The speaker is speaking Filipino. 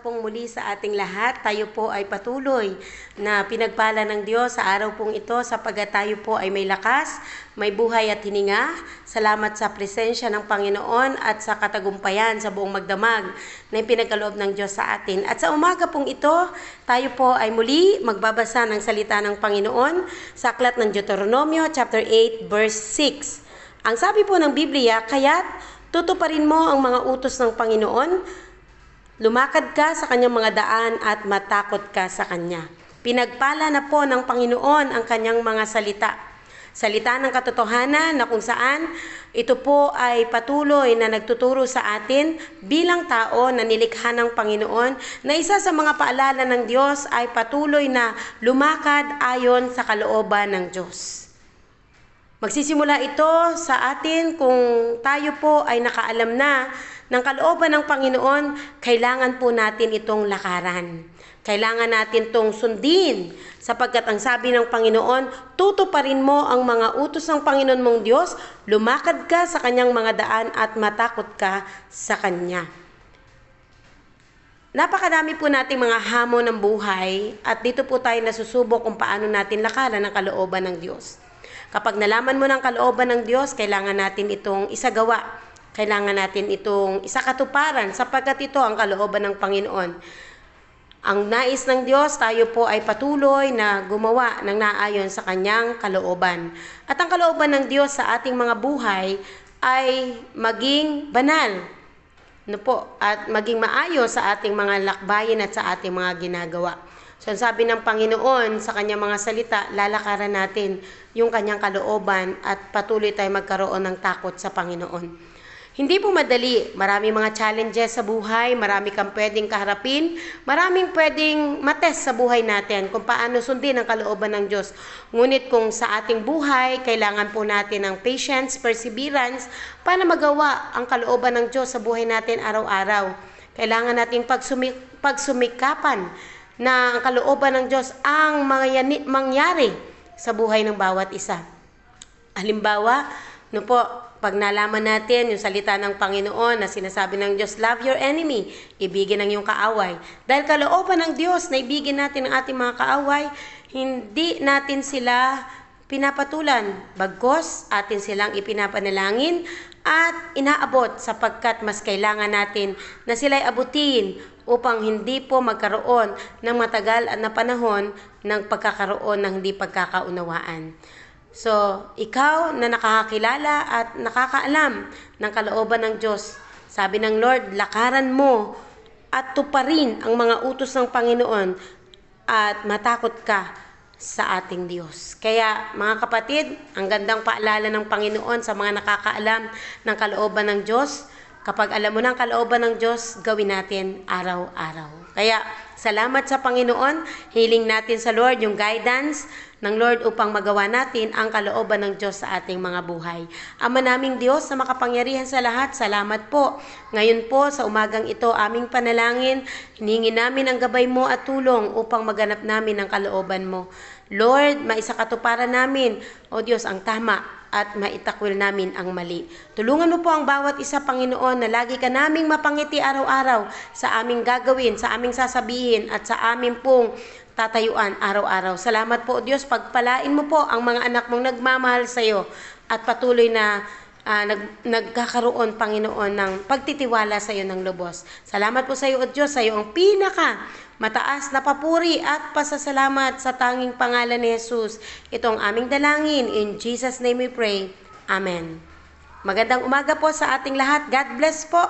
pong muli sa ating lahat. Tayo po ay patuloy na pinagpala ng Diyos sa araw pong ito sapagkat tayo po ay may lakas, may buhay at hininga. Salamat sa presensya ng Panginoon at sa katagumpayan sa buong magdamag na ipinagkaloob ng Diyos sa atin. At sa umaga pong ito, tayo po ay muli magbabasa ng salita ng Panginoon sa aklat ng Deuteronomio chapter 8 verse 6. Ang sabi po ng Biblia, kaya't tutuparin mo ang mga utos ng Panginoon, lumakad ka sa kanyang mga daan at matakot ka sa kanya. Pinagpala na po ng Panginoon ang kanyang mga salita. Salita ng katotohanan na kung saan ito po ay patuloy na nagtuturo sa atin bilang tao na nilikha ng Panginoon na isa sa mga paalala ng Diyos ay patuloy na lumakad ayon sa kalooban ng Diyos. Magsisimula ito sa atin kung tayo po ay nakaalam na ng kalooban ng Panginoon, kailangan po natin itong lakaran. Kailangan natin itong sundin sapagkat ang sabi ng Panginoon, tutuparin mo ang mga utos ng Panginoon mong Diyos, lumakad ka sa kanyang mga daan at matakot ka sa kanya. Napakadami po nating mga hamon ng buhay at dito po tayo nasusubok kung paano natin lakaran ang kalooban ng Diyos. Kapag nalaman mo ng kalooban ng Diyos, kailangan natin itong isagawa. Kailangan natin itong isakatuparan sapagkat ito ang kalooban ng Panginoon. Ang nais ng Diyos, tayo po ay patuloy na gumawa ng naayon sa kanyang kalooban. At ang kalooban ng Diyos sa ating mga buhay ay maging banal. At maging maayos sa ating mga lakbayin at sa ating mga ginagawa. So, sabi ng Panginoon sa kanyang mga salita, lalakaran natin yung kanyang kalooban at patuloy tayo magkaroon ng takot sa Panginoon. Hindi po madali. Maraming mga challenges sa buhay, marami kang pwedeng kaharapin, maraming pwedeng matest sa buhay natin kung paano sundin ang kalooban ng Diyos. Ngunit kung sa ating buhay, kailangan po natin ng patience, perseverance para magawa ang kalooban ng Diyos sa buhay natin araw-araw. Kailangan nating pagsumikapan na ang kalooban ng Diyos ang mangyari sa buhay ng bawat isa. Halimbawa, pag nalaman natin yung salita ng Panginoon na sinasabi ng Diyos, love your enemy, ibigin ang iyong kaaway. Dahil kalooban ng Diyos na ibigin natin ang ating mga kaaway, hindi natin sila pinapatulan, bagkos atin silang ipinapanalangin at inaabot sapagkat mas kailangan natin na sila'y abutin upang hindi po magkaroon ng matagal na panahon ng pagkakaroon ng hindi pagkakaunawaan. So, ikaw na nakakakilala at nakakaalam ng kalooban ng Diyos, sabi ng Lord, lakaran mo at tuparin ang mga utos ng Panginoon at matakot ka sa ating Diyos. Kaya mga kapatid, ang gandang paalala ng Panginoon sa mga nakakaalam ng kalooban ng Diyos, kapag alam mo ng kalooban ng Diyos, gawin natin araw-araw. Kaya salamat sa Panginoon, hiling natin sa Lord yung guidance ng Lord upang magawa natin ang kalooban ng Diyos sa ating mga buhay. Ama naming Diyos na makapangyarihan sa lahat, salamat po. Ngayon po sa umagang ito, aming panalangin, hiningi namin ang gabay mo at tulong upang maganap namin ang kalooban mo. Lord, maisakatuparan namin, O Diyos, ang tama at maitakwil namin ang mali. Tulungan mo po ang bawat isa, Panginoon, na lagi ka naming mapangiti araw-araw sa aming gagawin, sa aming sasabihin at sa aming pong tatayuan araw-araw. Salamat po, O Diyos, pagpalain mo po ang mga anak mong nagmamahal sa iyo at patuloy na nagkakaroon, Panginoon, ng pagtitiwala sa iyo ng lubos. Salamat po sa iyo, O Diyos, sa iyo ang mataas na papuri at pasasalamat sa tanging pangalan ni Jesus. Ito ang aming dalangin. In Jesus' name we pray. Amen. Magandang umaga po sa ating lahat. God bless po.